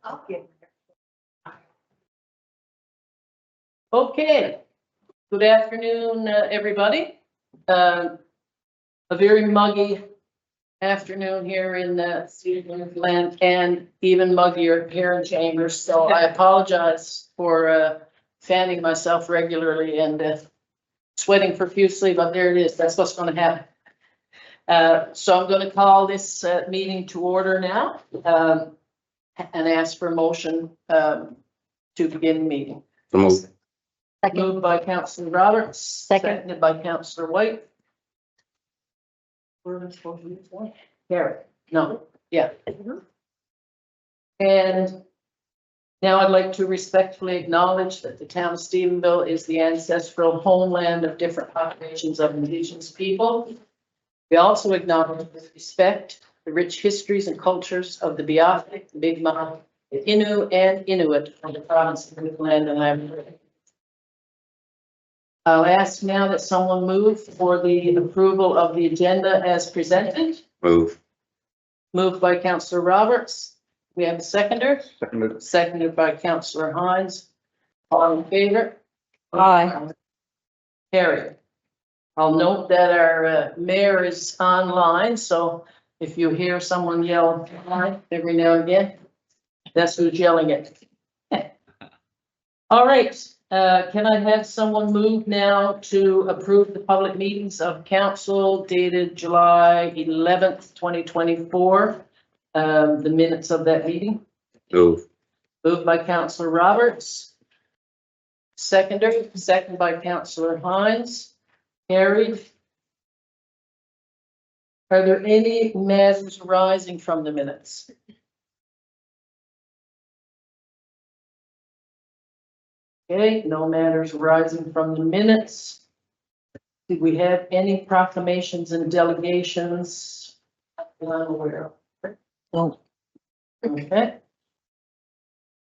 Okay, good afternoon, everybody. A very muggy afternoon here in Stephenville and even muggier here in Chambers. So I apologize for fanning myself regularly and sweating profusely, but there it is. That's what's going to happen. So I'm going to call this meeting to order now and ask for a motion to begin the meeting. Move. Moved by Councillor Roberts. Seconded by Councillor White. Carrie, no, yeah. And now I'd like to respectfully acknowledge that the town of Stephenville is the ancestral homeland of different populations of Indigenous people. We also acknowledge with respect the rich histories and cultures of the Beothuk, the Mi'kmaq, the Innu and Inuit of the province of Newfoundland and Labrador. I'll ask now that someone move for the approval of the agenda as presented. Move. Moved by Councillor Roberts. We have a seconder. Seconded. Seconded by Councillor Hines. All in favor? Aye. Carried. I'll note that our mayor is online, so if you hear someone yell "aye" every now and again, that's who's yelling it. All right. Can I have someone move now to approve the public meetings of council dated July 11th, 2024? The minutes of that meeting. Move. Moved by Councillor Roberts. Second by Councillor Hines. Carried. Are there any matters arising from the minutes? Okay, no matters arising from the minutes. Do we have any proclamations and delegations? I'm aware of. No. Okay.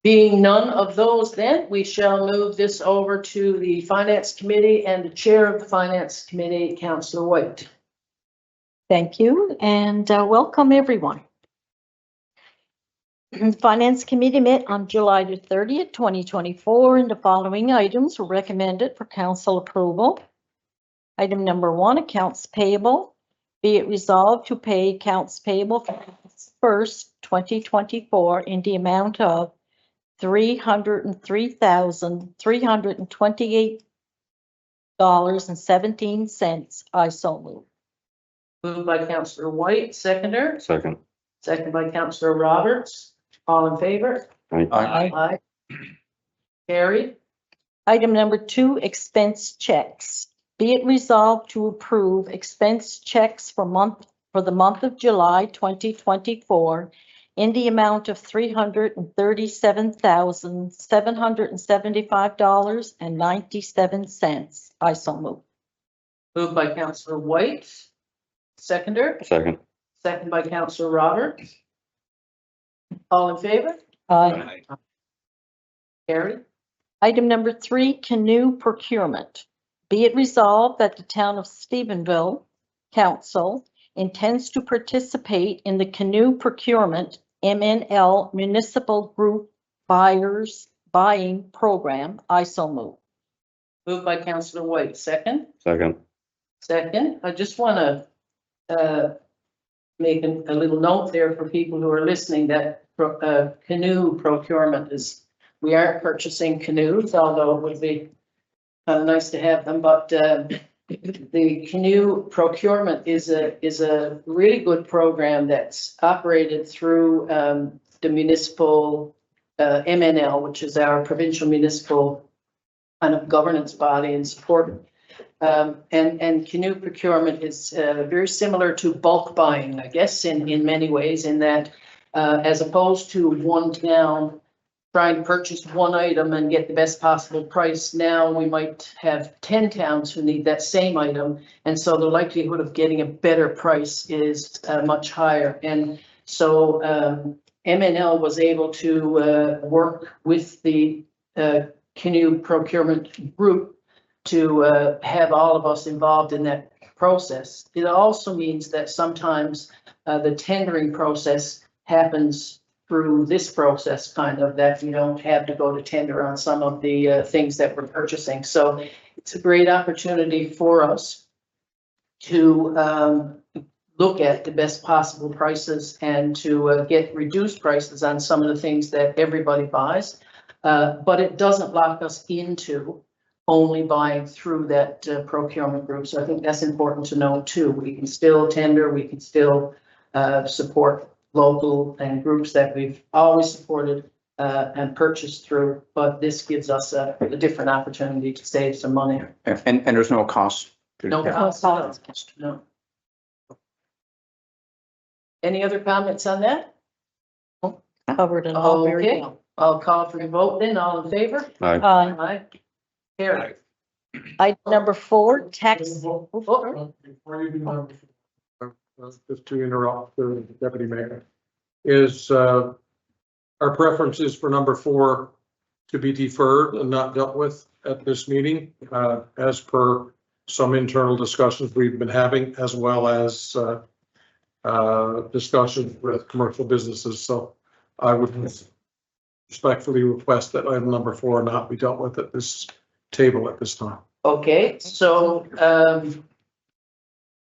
Being none of those, then we shall move this over to the Finance Committee and the Chair of the Finance Committee, Councillor White. Thank you and welcome everyone. The Finance Committee met on July the 30th, 2024, and the following items were recommended for council approval. Item number 1, accounts payable. Be it resolved to pay accounts payable for August 1st, 2024 in the amount of $303,328.17. I so move. Moved by Councillor White, seconder. Second. Second by Councillor Roberts. All in favor? Aye. Aye. Carried. Item number 2, expense checks. Be it resolved to approve expense checks for the month of July 2024 in the amount of $337,775.97. I so move. Moved by Councillor White, seconder. Second. Second by Councillor Roberts. All in favor? Aye. Carried. Item number 3, canoe procurement. Be it resolved that the town of Stephenville Council intends to participate in the canoe procurement MNL Municipal Group Buying Program. I so move. Moved by Councillor White, second. Second. Second. I just want to make a little note there for people who are listening that canoe procurement is, we aren't purchasing canoes, although it would be nice to have them, but the canoe procurement is a really good program that's operated through the municipal MNL, which is our provincial municipal kind of governance body and support. And canoe procurement is very similar to bulk buying, I guess, in many ways, in that as opposed to one town trying to purchase one item and get the best possible price, now we might have 10 towns who need that same item. And so the likelihood of getting a better price is much higher. And so MNL was able to work with the canoe procurement group to have all of us involved in that process. It also means that sometimes the tendering process happens through this process, kind of, that we don't have to go to tender on some of the things that we're purchasing. So it's a great opportunity for us to look at the best possible prices and to get reduced prices on some of the things that everybody buys. But it doesn't lock us into only buying through that procurement group. So I think that's important to know too. We can still tender, we can still support local and groups that we've always supported and purchased through, but this gives us a different opportunity to save some money. And there's no cost. No cost. No. Any other comments on that? Covered it all very Okay, well. I'll call for the vote then. All in favor? Aye. Aye. Carried. Item number 4, tax. Before you do number four, just to interrupt the deputy mayor, is our preference is for number 4 to be deferred and not dealt with at this meeting, as per some internal discussions we've been having, as well as discussions with commercial businesses. So I would respectfully request that item number 4 not be dealt with at this table at this time. Okay, so,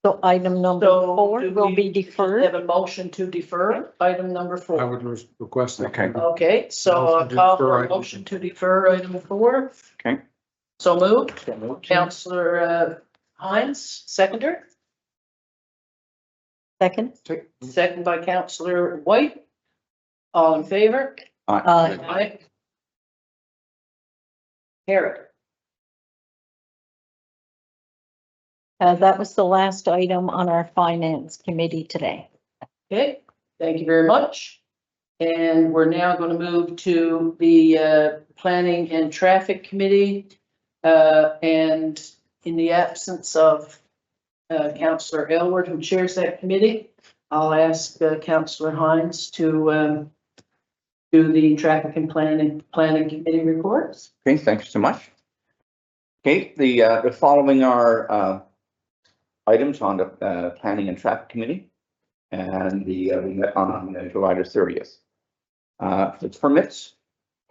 So item number so 4 do will we be deferred. have a motion to defer item number I 4. would request that. Okay. Okay, so I'll call for a motion to defer item 4. Okay. So moved. Councillor Hines, seconder. Second. Second by Councillor White. All in favor? Aye. Aye. Carried. That was the last item on our finance committee today. Okay, thank you very much. And we're now going to move to the Planning and Traffic Committee. And in the absence of Councillor Aylward, who chairs that committee, I'll ask Councillor Hines to do the Traffic and Planning Committee reports. Okay, thanks so much. Okay, the following are items on the Planning and Traffic Committee, and we met on July the 30th. The permits.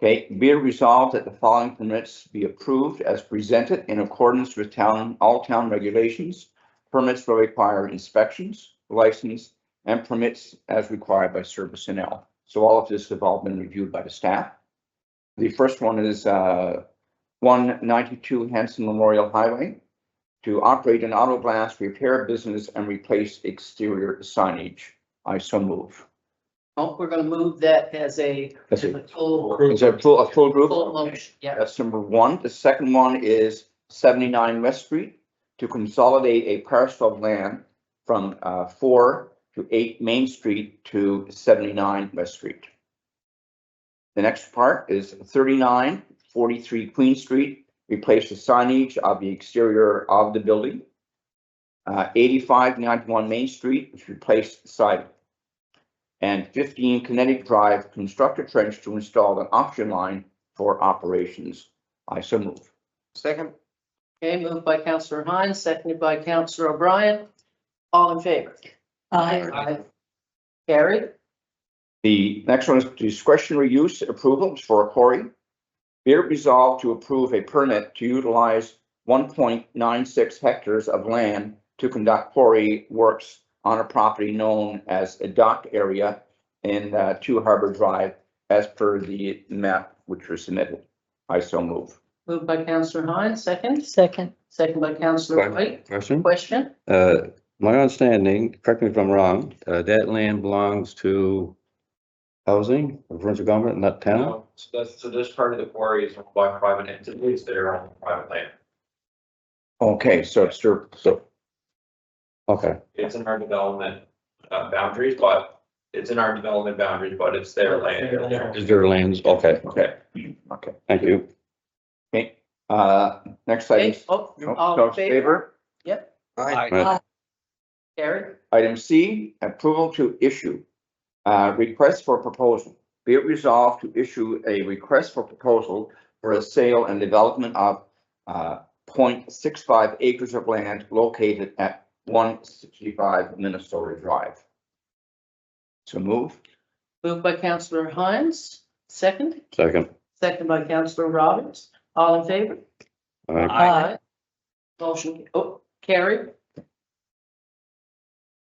Okay, be it resolved that the following permits be approved as presented in accordance with all town regulations. Permits will require inspections, license, and permits as required by Service NL. So all of this have all been reviewed by the staff. The first one is 192 Hanson Memorial Highway to operate an auto glass repair business and replace exterior signage. I so move. Oh, we're going to move that as a full Is that a full group? full motion. Yeah. That's number 1. The second one is 79 West Street to consolidate a parcel of land from 4 to 8 Main Street to 79 West Street. The next part is 3943 Queen Street, replace the signage of the exterior of the building. 8591 Main Street, which replace the siding. And 15 Kinetic Drive, construct a trench to install an oxygen line for operations. I so move. Second. Okay, moved by Councillor Hines, seconded by Councillor O'Brien. All in favor? Aye. Carried. The next one is discretionary use approvals for a quarry. Be it resolved to approve a permit to utilize 1.96 hectares of land to conduct quarry works on a property known as a dock area in 2 Harbor Drive as per the map which was submitted. I so move. Moved by Councillor Hines, second. Second. Second by Councillor White. Question? Question? My understanding, correct me if I'm wrong, that land belongs to housing, or provincial government, not town? No, so this part of the quarry is owned by private entities that are on private land. Okay, so it's so Okay, It's in our development boundaries, but it's their land. is there lands? Okay, okay. thank you. Okay, next item. Okay, all So in favor? Yep, Right. carried. Item C, approval to issue request for proposal. Be it resolved to issue a request for proposal for a sale and development of 0.65 acres of land located at 165 Minnesota Drive. So move. Moved by Councillor Hines, second, Second. second by Councillor Roberts. All in favor? Aye. Aye. Motion, carried.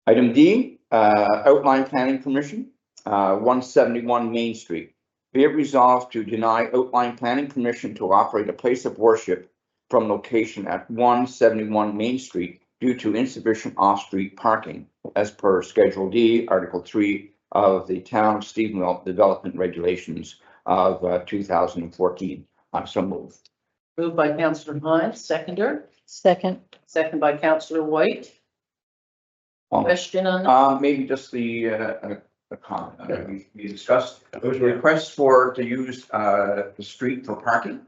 Item D, outline planning permission, 171 Main Street. Be it resolved to deny outline planning permission to operate a place of worship from location at 171 Main Street due to insufficient off-street parking as per Schedule D, Article 3 of the Town of Stephenville Development Regulations of 2014. I so move. Moved by Councillor Hines, seconder, Second. second by Councillor White. Question on that? Maybe just a comment. We discussed, there was a request to use the street for parking.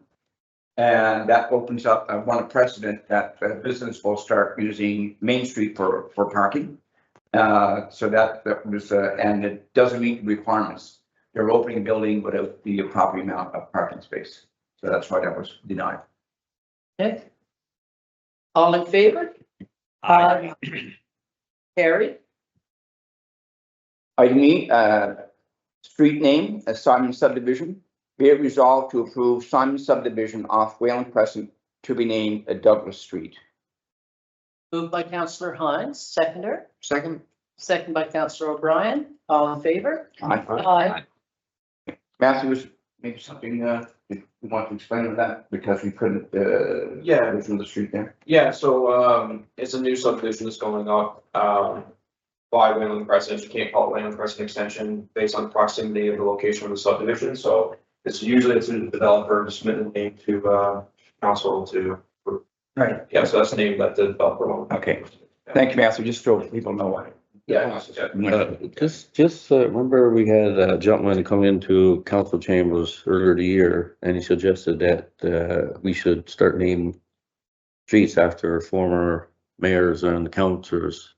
And that opens up one precedent that business will start using Main Street for parking. So that was, and it doesn't meet the requirements. They're opening a building without the proper amount of parking space. So that's why that was denied. Okay. All in favor? Aye. Carried. Item E, street name, Simon Subdivision. Be it resolved to approve Simon Subdivision off Whalen Crescent to be named Douglas Street. Moved by Councillor Hines, seconder, Second. second by Councillor O'Brien. All in favor? Aye. Matthew, was maybe something you want to explain on that because we couldn't Yeah. original the street there. Yeah, so, it's a new subdivision that's going up, by Wayland Crescent. You can't call it Wayland Crescent Extension based on proximity of the location of the subdivision, so it's usually it's a developer to submit a name to, council to. Right. Yeah, so that's the name that the developer will. Okay. Thank you, Matthew. Just so people know why. Yeah. Just remember we had a gentleman come into council chambers earlier the year and he suggested that we should start naming streets after former mayors and councilors.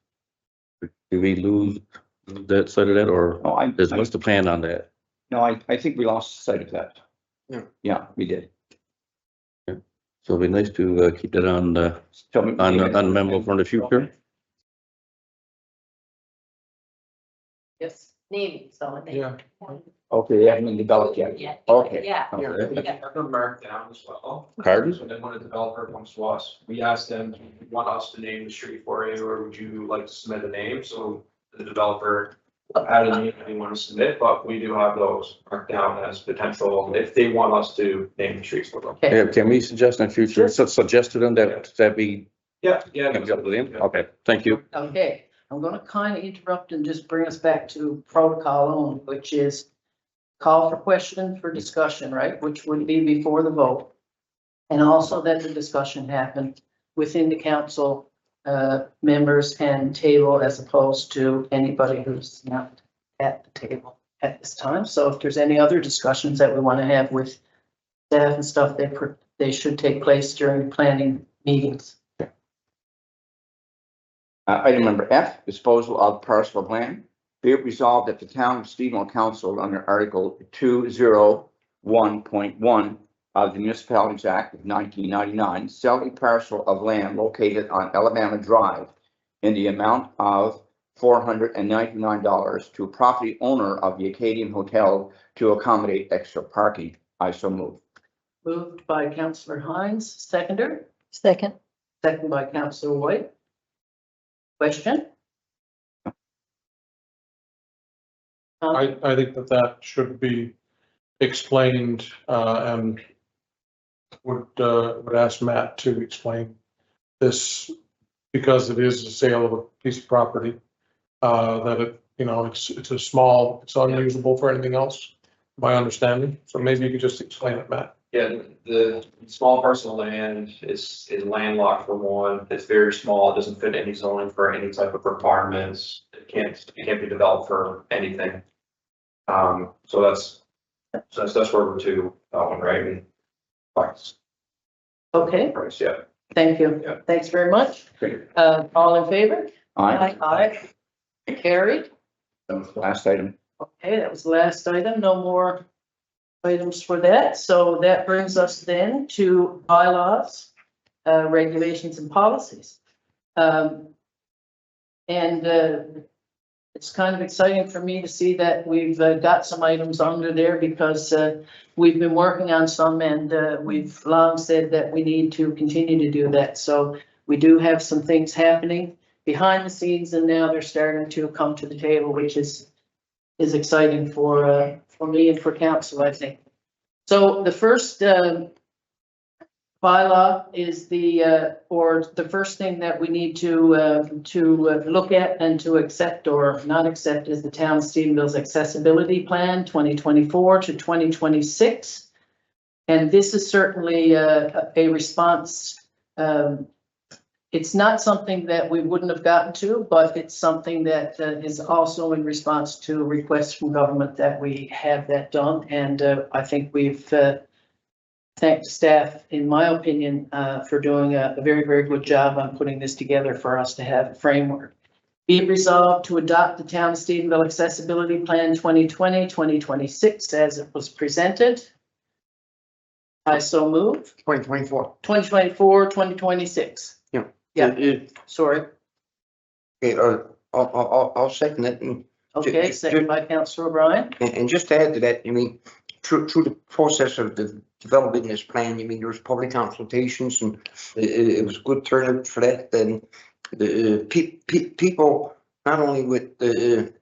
Did we lose that side of that or Oh, what's the plan on that? No, I think we lost sight of that. Yeah. Yeah, we did. So it'd be nice to keep that on the memo for the future. Yes, needing someone. Yeah. Okay, they haven't been developed yet. Yeah. Okay. Yeah. Okay. Have them marked down as well. Pardon? So then when a developer comes to us, we ask them, do you want us to name the street for you, or would you like to submit a name? So the developer had a name they want to submit, but we do have those marked down as potential, if they want us to name the streets for them. Yeah, can we suggest in future, suggest to them that we Yeah, can get with him? Okay, thank you. Okay, I'm gonna kind of interrupt and just bring us back to protocol only, which is call for question for discussion, right, which would be before the vote. And also that the discussion happen within the council members and table as opposed to anybody who's not at the table at this time. So if there's any other discussions that we want to have with staff and stuff, they should take place during planning meetings. Item number F, disposal of parcel of land. Be it resolved that the Town of Stephenville Council under Article 201.1 of the Municipalities Act of 1999 sell a parcel of land located on Alabama Drive in the amount of $499 to a property owner of the Acadian Hotel to accommodate extra parking. I so move. Moved by Councillor Hines, seconder, Second. second by Councillor White. Question? I think that should be explained, and would ask Matt to explain this because it is a sale of a piece of property. That it, it's a small, it's unusable for anything else, my understanding. So maybe you could just explain it, Matt. Yeah, the small parcel of land is landlocked for one. It's very small. It doesn't fit any zoning for any type of requirements. It can't be developed for anything. So that's where we're to that one, right? And price, Okay, yeah. thank you. Yeah. Thanks very much. Great. All in favor? Aye. Aye. Carried. That was the last item. Okay, that was the last item. No more items for that. So that brings us then to bylaws, regulations and policies. And it's kind of exciting for me to see that we've got some items under there because we've been working on some and we've long said that we need to continue to do that. So we do have some things happening behind the scenes and now they're starting to come to the table, which is exciting for me and for council, I think. So the first bylaw is or the first thing that we need to look at and to accept or not accept is the town of Stephenville's accessibility plan 2024 to 2026. And this is certainly a response. It's not something that we wouldn't have gotten to, but it's something that is also in response to requests from government that we have that done. And I think we've thank staff, in my opinion, for doing a very, very good job on putting this together for us to have a framework. Be it resolved to adopt the Town of Stephenville Accessibility Plan 2020-2026 as it was presented. I so move. 2024. 2024, 2026. Yeah. Yeah, sorry. Okay, I'll second it. And Okay, second by Councillor O'Brien. just to add to that, I mean, through the process of the developing this plan, I mean, there was public consultations and it was good turnout for that. And the people, not only with the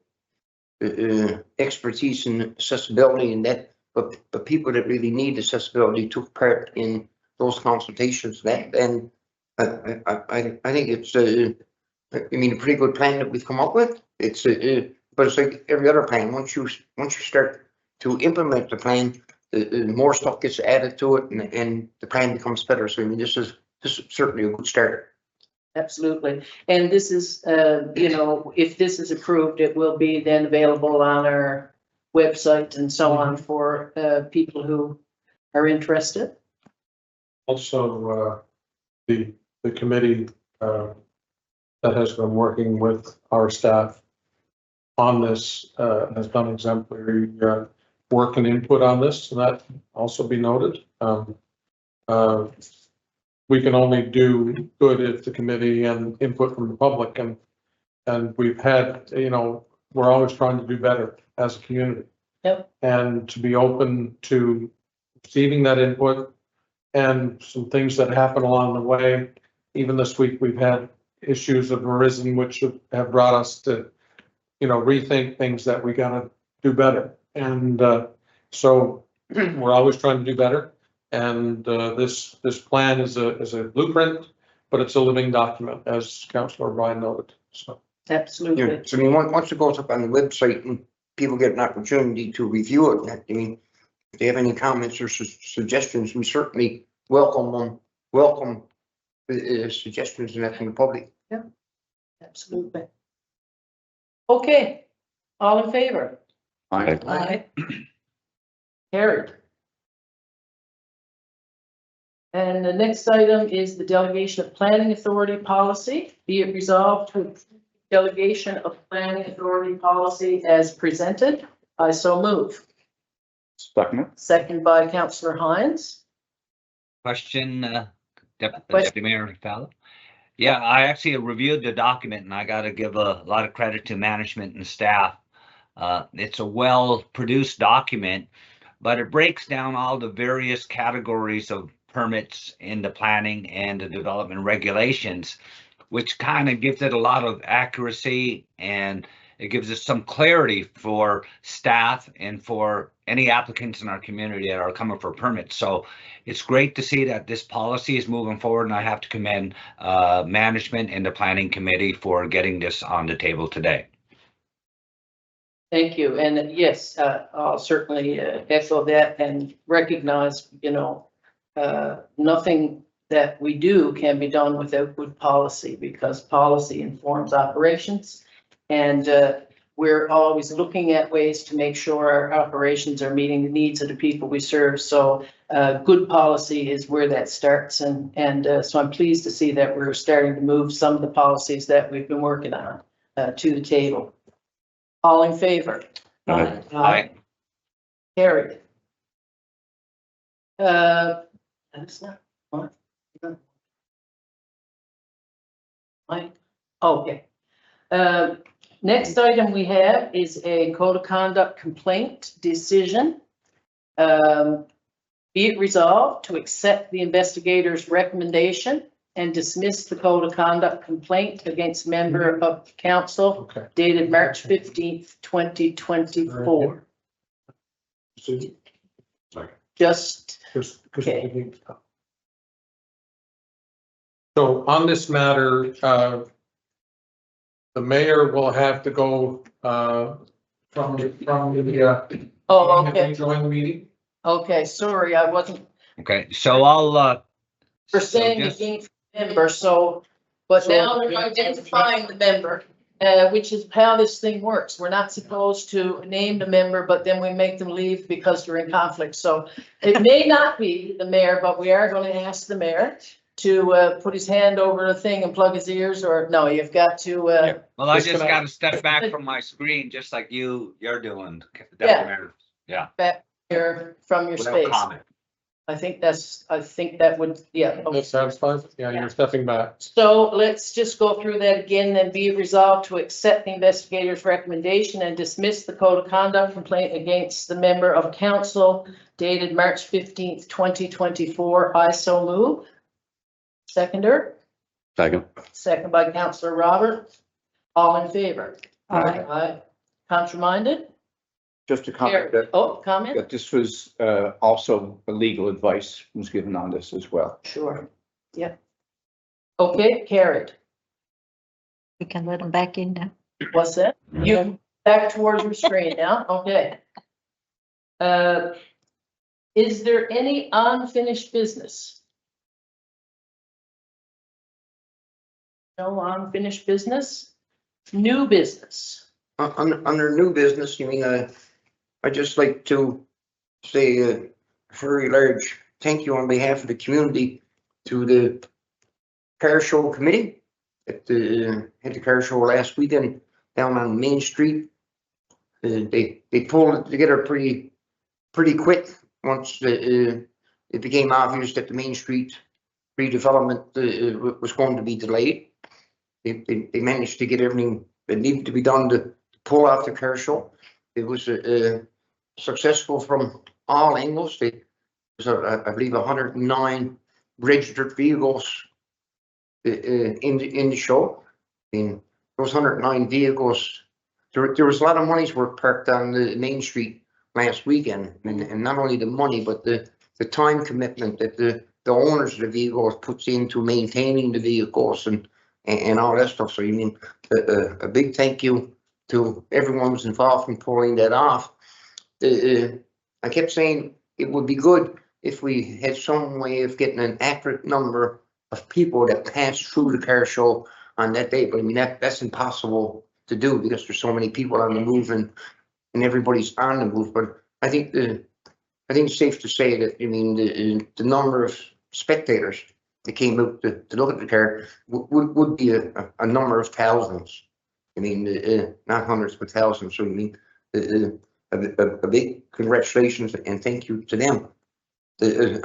expertise in accessibility and that, but people that really need accessibility took part in those consultations. And I think it's I mean, a pretty good plan that we've come up with. It's but it's like every other plan. Once you start to implement the plan, more stuff gets added to it, and the plan becomes better. So I mean, this is certainly a good start. Absolutely. And this is, you know, if this is approved, it will be then available on our website and so on for people who are interested. Also, the committee that has been working with our staff on this has done exemplary work and input on this, and that also be noted. We can only do good if the committee and input from the public, and we've had, you know, we're always trying to do better as a community. Yep. And to be open to receiving that input and some things that happen along the way. Even this week, we've had issues have arisen which have brought us to, you know, rethink things that we gotta do better. And so we're always trying to do better. And this plan is a blueprint, but it's a living document, as Councillor O'Brien noted. So Absolutely. Yeah. So I mean, once it goes up on the website and people get an opportunity to review it, I mean, if they have any comments or suggestions, we certainly welcome them. Welcome suggestions and that from the public. Yeah, absolutely. Okay, all in favor? Aye. Aye. Carried. And the next item is the delegation of planning authority policy. Be it resolved to delegation of planning authority policy as presented. I so move. Second. Second by Councillor Hines. Question, Question. Deputy Mayor Fallow. Yeah, I actually reviewed the document and I got to give a lot of credit to management and staff. It's a well-produced document, but it breaks down all the various categories of permits in the planning and the development regulations, which kind of gives it a lot of accuracy, and it gives us some clarity for staff and for any applicants in our community that are coming for permits. So it's great to see that this policy is moving forward, and I have to commend management and the planning committee for getting this on the table today. Thank you. And yes, I'll certainly echo that and recognize, you know, nothing that we do can be done without good policy, because policy informs operations. And we're always looking at ways to make sure our operations are meeting the needs of the people we serve. So good policy is where that starts. And so I'm pleased to see that we're starting to move some of the policies that we've been working on to the table. All in favor? Aye. Aye. Carried. That's not what. Aye. Okay. Next item we have is a code of conduct complaint decision. Be it resolved to accept the investigator's recommendation and dismiss the code of conduct complaint against member of council Okay. dated March 15th, 2024. Just, Okay. So on this matter, the mayor will have to go, from the, oh, okay, join the meeting. okay, sorry, I wasn't Okay, so I'll, for so saying just- against member, so, but So- now they're identifying the member, which is how this thing works. We're not supposed to name the member, but then we make them leave because they're in conflict. So it may not be the mayor, but we are going to ask the mayor to put his hand over the thing and plug his ears, or no, you've got to, well, I Just just gonna- gotta step back from my screen, just like you're doing. Yeah. Deputy Mayor. Yeah. back here from your Without space. comment. I think that would, yeah. okay. That satisfies? Yeah, you're stepping back. So let's just go through that again, then be it resolved to accept the investigator's recommendation and dismiss the code of conduct complaint against the member of council dated March 15th, 2024. I so move. Seconder, Second. second by Councillor Robert. All in favor? Aye. Aye. Contraminded? Just to comment Carried. that, Oh, comment? that this was also legal advice was given on this as well. Sure. Yep. Okay, carried. We can let them back in now. What's that? You back towards your screen now, okay. Is there any unfinished business? No unfinished business? New business? Under new business, you mean, I'd just like to say a very large thank you on behalf of the community to the car show committee at the car show last weekend down on Main Street. They pulled it together pretty quick once it became obvious that the Main Street redevelopment was going to be delayed. They managed to get everything that needed to be done to pull off the car show. It was successful from all angles. There was, I believe, 109 registered vehicles in the show. In those 109 vehicles, there was a lot of money's worth parked on the Main Street last weekend, and not only the money, but the time commitment that the owners of the vehicles puts into maintaining the vehicles and all that stuff. So you mean a big thank you to everyone who's involved in pulling that off. I kept saying it would be good if we had some way of getting an accurate number of people that passed through the car show on that day, but I mean that's impossible to do because there's so many people on the move and everybody's on the move. But I think it's safe to say that, I mean, the number of spectators that came out to look at the car would be a number of thousands. I mean, not hundreds, but thousands. So I mean, a big congratulations and thank you to them.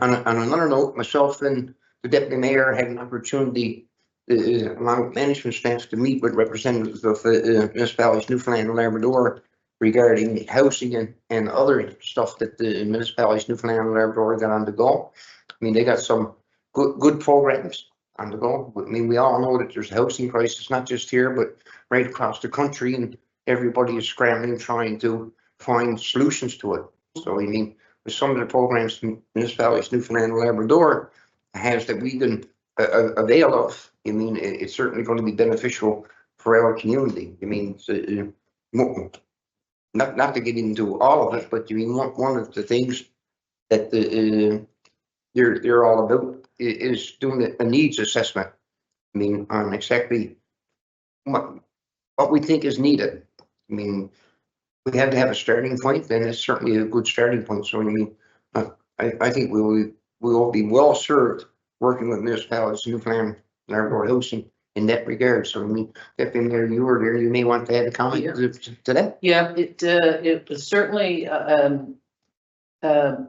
On another note, myself and the deputy mayor had an opportunity, along with management staff, to meet with representatives of municipalities Newfoundland and Labrador regarding housing and other stuff that the municipalities Newfoundland and Labrador got on the go. I mean, they got some good programs on the go. I mean, we all know that there's a housing crisis, not just here, but right across the country, and everybody is scrambling, trying to find solutions to it. So, I mean, with some of the programs municipalities Newfoundland and Labrador has that we can avail of, I mean, it's certainly going to be beneficial for our community. I mean, not to get into all of it, but I mean, one of the things that they're all about is doing a needs assessment. I mean, on exactly what we think is needed. I mean, we have to have a starting point, and it's certainly a good starting point. So I mean, I think we will be well served working with municipalities, Newfoundland, Labrador Housing in that regard. So I mean, Deputy Mayor, you were there, you may want to add a comment to that. Yeah, it was certainly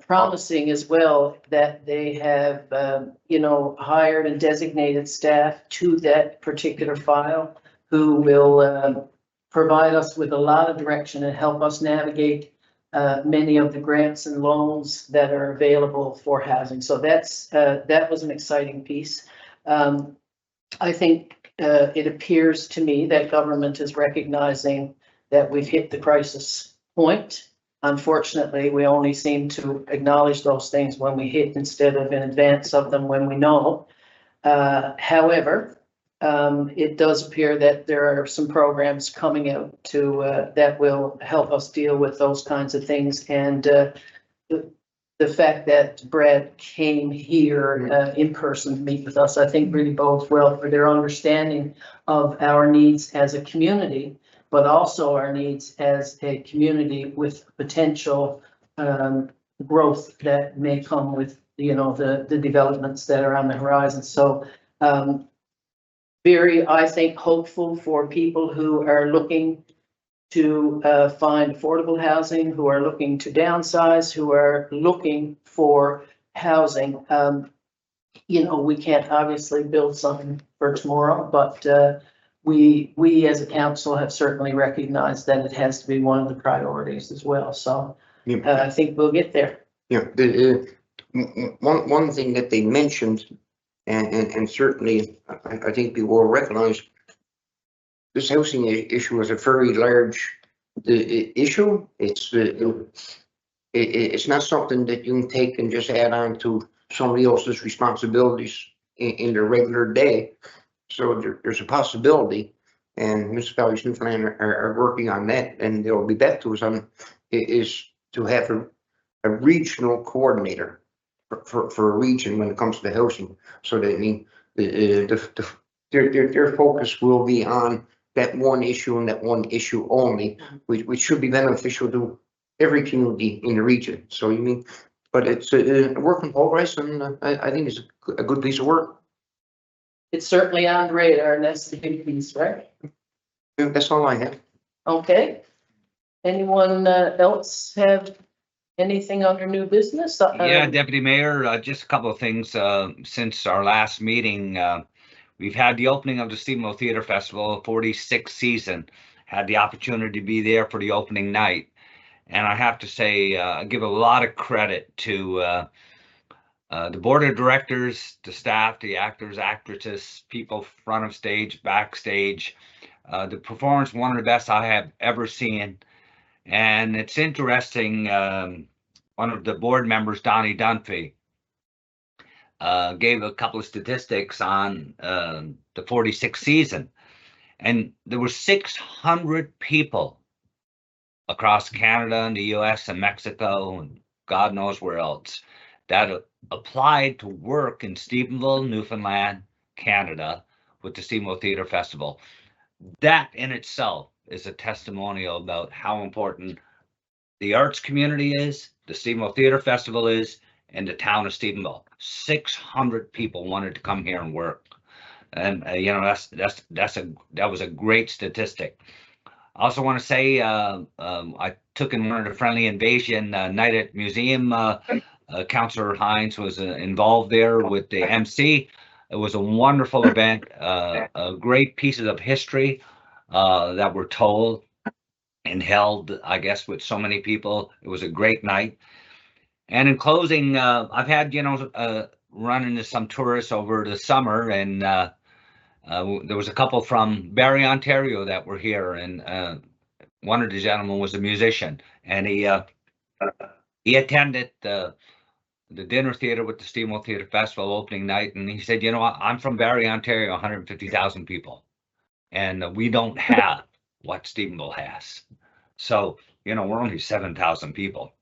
promising as well that they have, you know, hired and designated staff to that particular file who will provide us with a lot of direction and help us navigate many of the grants and loans that are available for housing. So that was an exciting piece. I think it appears to me that government is recognizing that we've hit the crisis point. Unfortunately, we only seem to acknowledge those things when we hit instead of in advance of them when we know. However, it does appear that there are some programs coming out to that will help us deal with those kinds of things. And the fact that Brad came here in person to meet with us, I think really bodes well for their understanding of our needs as a community, but also our needs as a community with potential growth that may come with, you know, the developments that are on the horizon. So very, I think, hopeful for people who are looking to find affordable housing, who are looking to downsize, who are looking for housing. You know, we can't obviously build something for tomorrow, but we as a council have certainly recognized that it has to be one of the priorities as well. So I think we'll get there. Yeah, one thing that they mentioned, and certainly I think people will recognize, this housing issue is a very large issue. It's not something that you can take and just add on to somebody else's responsibilities in their regular day. So there's a possibility, and municipalities Newfoundland are working on that, and they'll be back to us on is to have a regional coordinator for a region when it comes to housing. So that, I mean, their focus will be on that one issue and that one issue only, which should be beneficial to every community in the region. So you mean, but it's a work in progress, and I think it's a good piece of work. It's certainly on the radar, and that's the big piece, right? That's all I have. Okay. Anyone else have anything under new business? Yeah, Deputy Mayor, just a couple of things since our last meeting. We've had the opening of the Stephenville Theater Festival, 46th season. Had the opportunity to be there for the opening night. And I have to say, I give a lot of credit to the board of directors, the staff, the actors, actresses, people front of stage, backstage. The performance, one of the best I have ever seen. And it's interesting, one of the board members, Donnie Dunphy, gave a couple of statistics on the 46th season. And there were 600 people across Canada and the US and Mexico and God knows where else that applied to work in Stephenville, Newfoundland, Canada with the Stephenville Theater Festival. That in itself is a testimonial about how important the arts community is, the Stephenville Theater Festival is, and the town of Stephenville. 600 people wanted to come here and work. And you know, that was a great statistic. I also want to say I took in one of the Friendly Invasion night at museum. Councillor Hines was involved there with the MC. It was a wonderful event, great pieces of history that were told and held, I guess, with so many people. It was a great night. And in closing, I've had, you know, run into some tourists over the summer, and there was a couple from Barrie, Ontario that were here, and one of the gentlemen was a musician, and he attended the dinner theater with the Stephenville Theater Festival opening night, and he said, you know, I'm from Barrie, Ontario, 150,000 people, and we don't have what Stephenville has. So, you know, we're only 7,000 people.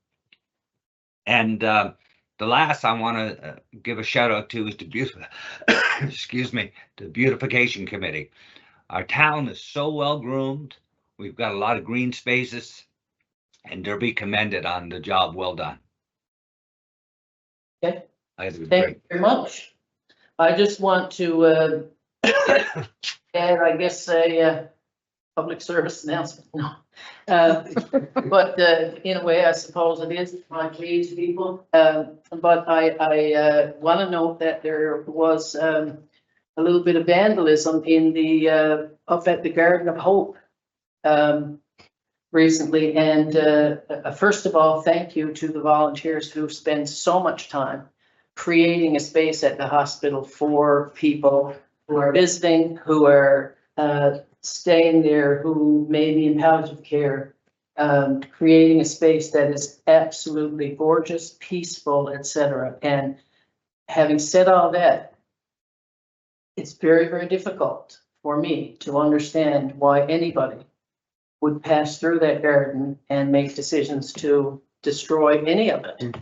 And the last I want to give a shout out to is the excuse me, the beautification committee. Our town is so well groomed. We've got a lot of green spaces, and they'll be commended on the job well done. Okay. Thank you very much. I just want to add, I guess, a public service announcement. No. But in a way, I suppose it is my please people. But I want to note that there was a little bit of vandalism in the up at the Garden of Hope recently. And first of all, thank you to the volunteers who spend so much time creating a space at the hospital for people who are visiting, who are staying there, who may be in palliative care, creating a space that is absolutely gorgeous, peaceful, etc. And having said all that, it's very, very difficult for me to understand why anybody would pass through that garden and make decisions to destroy any of it.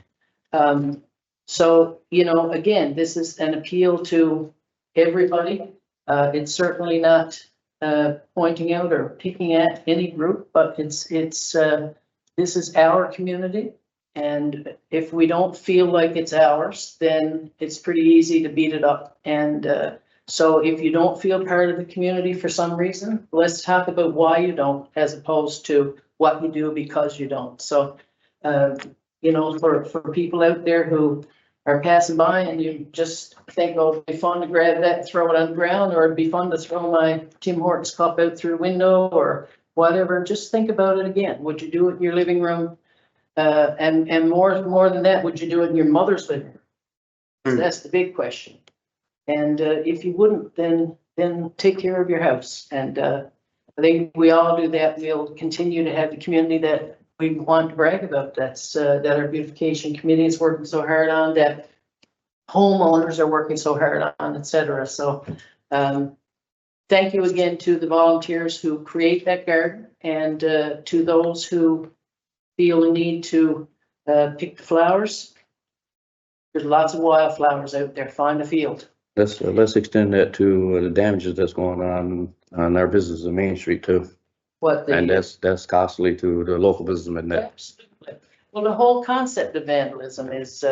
So, you know, again, this is an appeal to everybody. It's certainly not pointing out or picking at any group, but this is our community. And if we don't feel like it's ours, then it's pretty easy to beat it up. And so if you don't feel part of the community for some reason, let's talk about why you don't, as opposed to what you do because you don't. So, you know, for people out there who are passing by and you just think, oh, it'd be fun to grab that and throw it on the ground, or it'd be fun to throw my Tim Hortons cup out through the window or whatever, just think about it again. Would you do it in your living room? And more than that, would you do it in your mother's living room? That's the big question. And if you wouldn't, then take care of your house. And I think we all do that. We'll continue to have the community that we want to brag about. That's that our beautification committee is working so hard on, that homeowners are working so hard on, etc. So thank you again to the volunteers who create that garden, and to those who feel the need to pick the flowers. There's lots of wildflowers out there. Find a field. Let's extend that to the damages that's going on our business on Main Street too. And that's costly to the local businessmen. That Absolutely. Well, the whole concept of vandalism is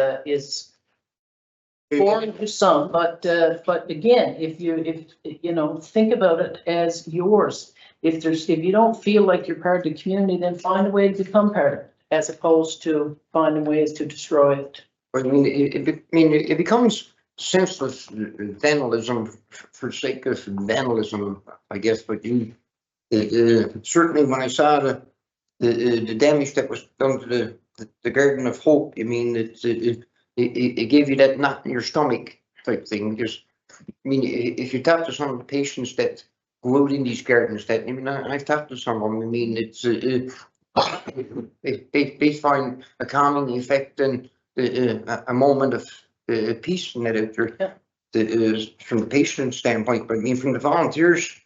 foreign to some, but again, if you know, think about it as yours. If you don't feel like you're part of the community, then find a way to become part of it, as opposed to finding ways to destroy it. I mean, it becomes senseless vandalism for sake of vandalism, I guess. But certainly when I saw the damage that was done to the Garden of Hope, I mean, it gave you that knot in your stomach type thing. Because I mean, if you talk to some of the patients that go out in these gardens, that I mean, I've talked to some of them. I mean, it's they find a calming effect and a moment of peace in that out there. From the patient standpoint, but I mean, from the volunteers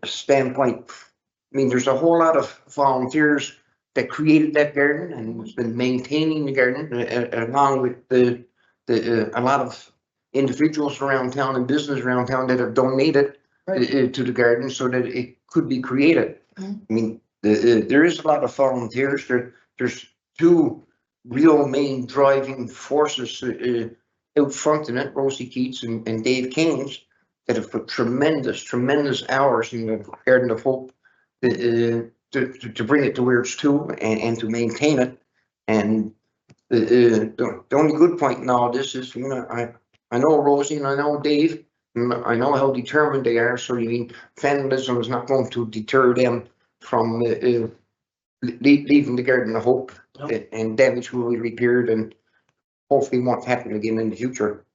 standpoint, I mean, there's a whole lot of volunteers that created that garden and has been maintaining the garden, along with a lot of individuals around town and business around town that have donated to the garden so that it could be created. I mean, there is a lot of volunteers. There's two real main driving forces out front in it, Rosie Keats and Dave Kings, that have put tremendous hours in the Garden of Hope to bring it to where it's to and to maintain it. And the only good point in all this is, you know, I know Rosie and I know Dave, and I know how determined they are. So you mean vandalism is not going to deter them from leaving the Garden of Hope. Nope. And damage will be repaired and hopefully won't happen again in the future.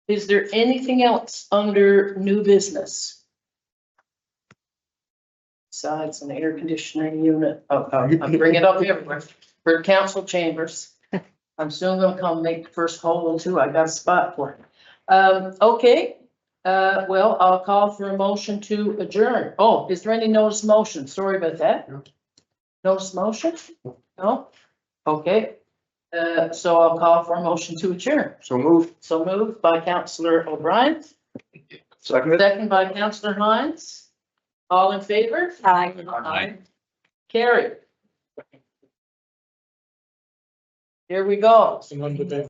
Is there anything else under new business? Besides an air conditioning unit, I'm bringing it up everywhere, for council chambers. I'm soon gonna come make the first hole too. I got a spot for it. Okay, well, I'll call for a motion to adjourn. Oh, is there any notice motion? Sorry about that. No. Notice motion? No? Okay. So I'll call for a motion to adjourn. So moved. So moved by Councillor O'Brien. Second by Councillor Hines. All in favor? Aye. Carried. Here we go. Someone did that.